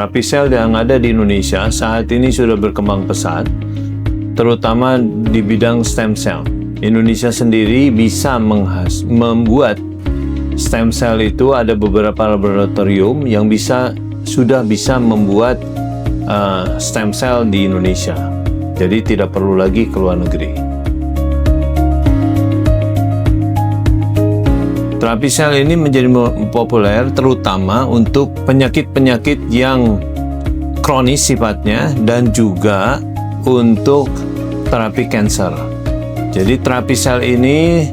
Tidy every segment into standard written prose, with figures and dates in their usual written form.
terapi sel yang ada di Indonesia saat ini sudah berkembang pesat, terutama di bidang stem cell. Indonesia sendiri bisa membuat stem cell itu, ada beberapa laboratorium yang sudah bisa membuat stem cell di Indonesia. Jadi tidak perlu lagi ke luar negeri. Terapi sel ini menjadi populer terutama untuk penyakit-penyakit yang kronis sifatnya dan juga untuk terapi kanker. Jadi terapi sel ini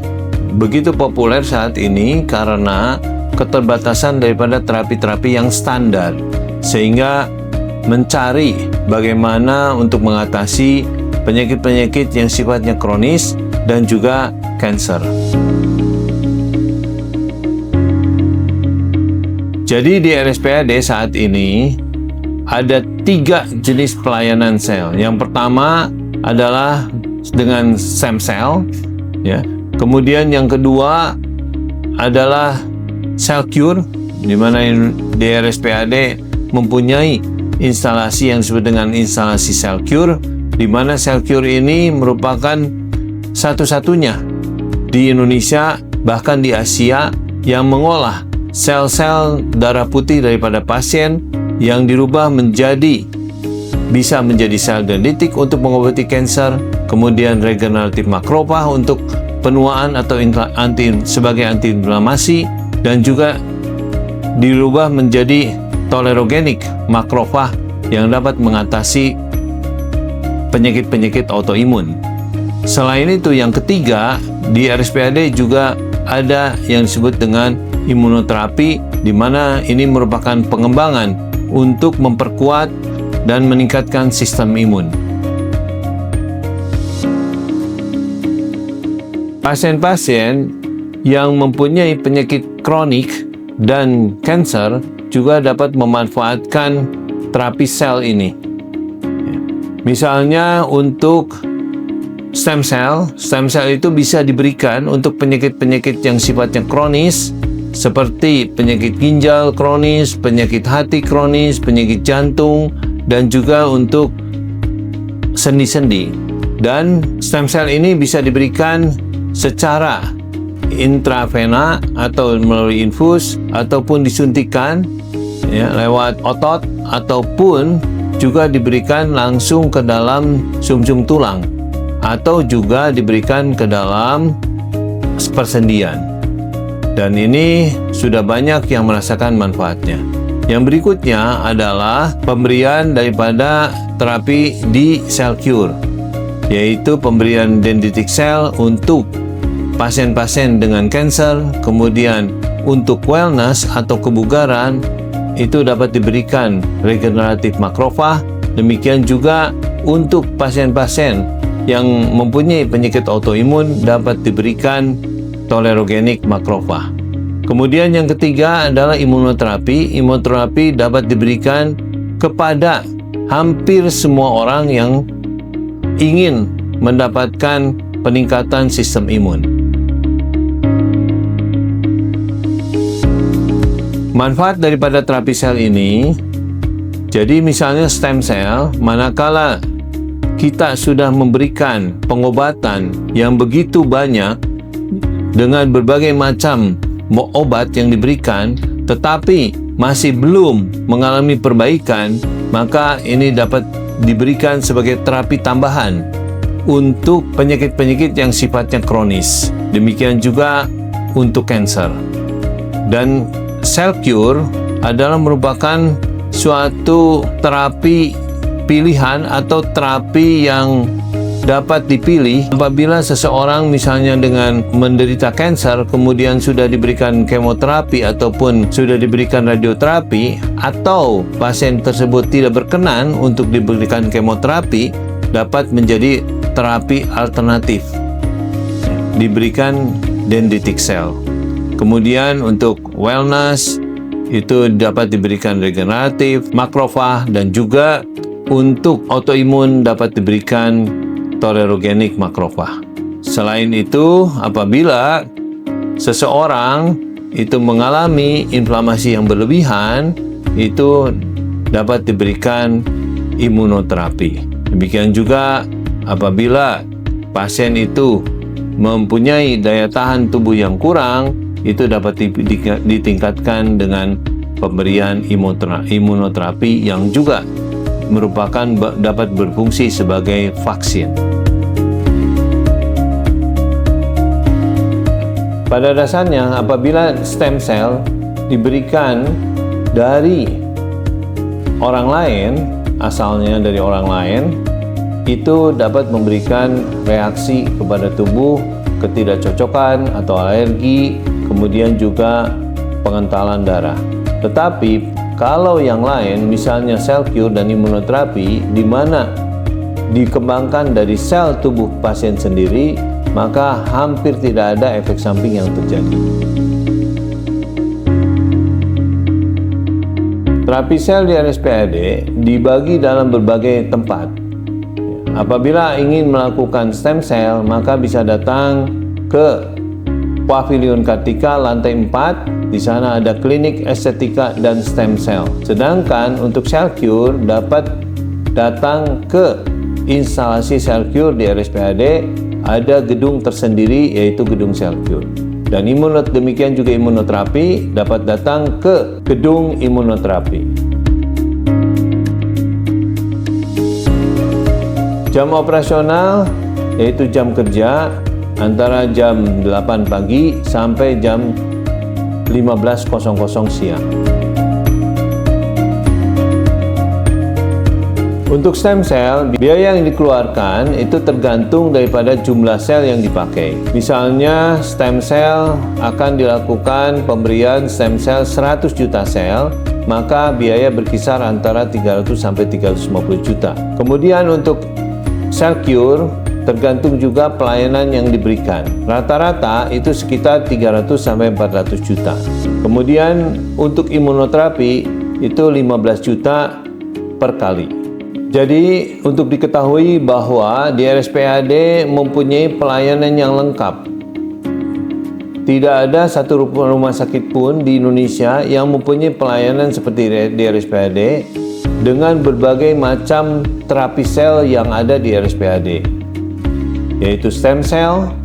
begitu populer saat ini karena keterbatasan daripada terapi-terapi yang standar, sehingga mencari bagaimana untuk mengatasi penyakit-penyakit yang sifatnya kronis dan juga kanker. Jadi di RSPAD saat ini ada 3 jenis pelayanan sel. Yang pertama adalah dengan stem cell, ya. Kemudian yang kedua adalah cell cure, di mana di RSPAD mempunyai instalasi yang disebut dengan instalasi cell cure, di mana cell cure ini merupakan satu-satunya di Indonesia bahkan di Asia yang mengolah sel-sel darah putih daripada pasien yang dirubah bisa menjadi sel dendritik untuk mengobati kanker, kemudian regeneratif makrofag untuk penuaan atau sebagai antiinflamasi, dan juga dirubah menjadi tolerogenik makrofag yang dapat mengatasi penyakit-penyakit autoimun. Selain itu, yang ketiga, di RSPAD juga ada yang disebut dengan imunoterapi, di mana ini merupakan pengembangan untuk memperkuat dan meningkatkan sistem imun. Pasien-pasien yang mempunyai penyakit kronik dan kanker juga dapat memanfaatkan terapi sel ini. Misalnya untuk stem cell itu bisa diberikan untuk penyakit-penyakit yang sifatnya kronis, seperti penyakit ginjal kronis, penyakit hati kronis, penyakit jantung, dan juga untuk sendi-sendi. Dan stem cell ini bisa diberikan secara intravena atau melalui infus, ataupun disuntikan lewat otot, ataupun juga diberikan langsung ke dalam sumsum tulang, atau juga diberikan ke dalam persendian. Dan ini sudah banyak yang merasakan manfaatnya. Yang berikutnya adalah pemberian daripada terapi di cell cure, yaitu pemberian dendritic cell untuk pasien-pasien dengan kanker, kemudian untuk wellness atau kebugaran itu dapat diberikan regeneratif makrofag. Demikian juga untuk pasien-pasien yang mempunyai penyakit autoimun dapat diberikan tolerogenik makrofag. Kemudian yang ketiga adalah imunoterapi. Imunoterapi dapat diberikan kepada hampir semua orang yang ingin mendapatkan peningkatan sistem imun. Manfaat daripada terapi sel ini, jadi misalnya stem cell, manakala kita sudah memberikan pengobatan yang begitu banyak dengan berbagai macam obat yang diberikan, tetapi masih belum mengalami perbaikan, maka ini dapat diberikan sebagai terapi tambahan untuk penyakit-penyakit yang sifatnya kronis. Demikian juga untuk kanker. Dan cell cure adalah merupakan suatu terapi pilihan atau terapi yang dapat dipilih apabila seseorang misalnya dengan menderita kanker, kemudian sudah diberikan kemoterapi ataupun sudah diberikan radioterapi, atau pasien tersebut tidak berkenan untuk diberikan kemoterapi, dapat menjadi terapi alternatif, diberikan dendritic cell. Kemudian untuk wellness itu dapat diberikan regeneratif makrofag, dan juga untuk autoimun dapat diberikan tolerogenik makrofag. Selain itu, apabila seseorang itu mengalami inflamasi yang berlebihan, itu dapat diberikan imunoterapi. Demikian juga apabila pasien itu mempunyai daya tahan tubuh yang kurang, itu dapat ditingkatkan dengan pemberian imunoterapi yang juga merupakan dapat berfungsi sebagai vaksin. Pada dasarnya, apabila stem cell diberikan dari orang lain, asalnya dari orang lain, itu dapat memberikan reaksi kepada tubuh, ketidakcocokan atau alergi, kemudian juga pengentalan darah. Tetapi kalau yang lain, misalnya sel cure dan imunoterapi, di mana dikembangkan dari sel tubuh pasien sendiri, maka hampir tidak ada efek samping yang terjadi. Terapi sel di RSPAD dibagi dalam berbagai tempat. Apabila ingin melakukan stem cell, maka bisa datang ke Pavilion Kartika lantai 4. Di sana ada klinik estetika dan stem cell. Sedangkan untuk sel cure dapat datang ke instalasi sel cure di RSPAD, ada gedung tersendiri yaitu gedung sel cure. Dan demikian juga imunoterapi dapat datang ke gedung imunoterapi. Jam operasional yaitu jam kerja antara jam 8 pagi sampai jam 15.00 siang. Untuk stem cell, biaya yang dikeluarkan itu tergantung daripada jumlah sel yang dipakai. Misalnya, stem cell akan dilakukan pemberian stem cell 100 juta sel, maka biaya berkisar antara 300 sampai 350 juta. Kemudian untuk sel cure, tergantung juga pelayanan yang diberikan. Rata-rata itu sekitar 300 sampai 400 juta. Kemudian untuk imunoterapi itu 15 juta per kali. Jadi untuk diketahui bahwa di RSPAD mempunyai pelayanan yang lengkap. Tidak ada satu rumah sakit pun di Indonesia yang mempunyai pelayanan seperti di RSPAD dengan berbagai macam terapi sel yang ada di RSPAD, yaitu stem cell,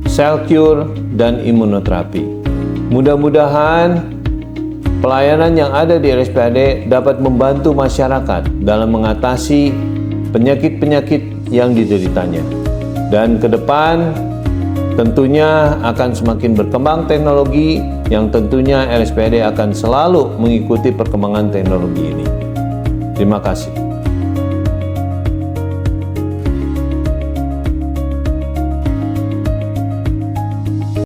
sel cure, dan imunoterapi. Mudah-mudahan pelayanan yang ada di RSPAD dapat membantu masyarakat dalam mengatasi penyakit-penyakit yang dideritanya. Dan ke depan tentunya akan semakin berkembang teknologi yang tentunya RSPAD akan selalu mengikuti perkembangan teknologi ini. Terima kasih.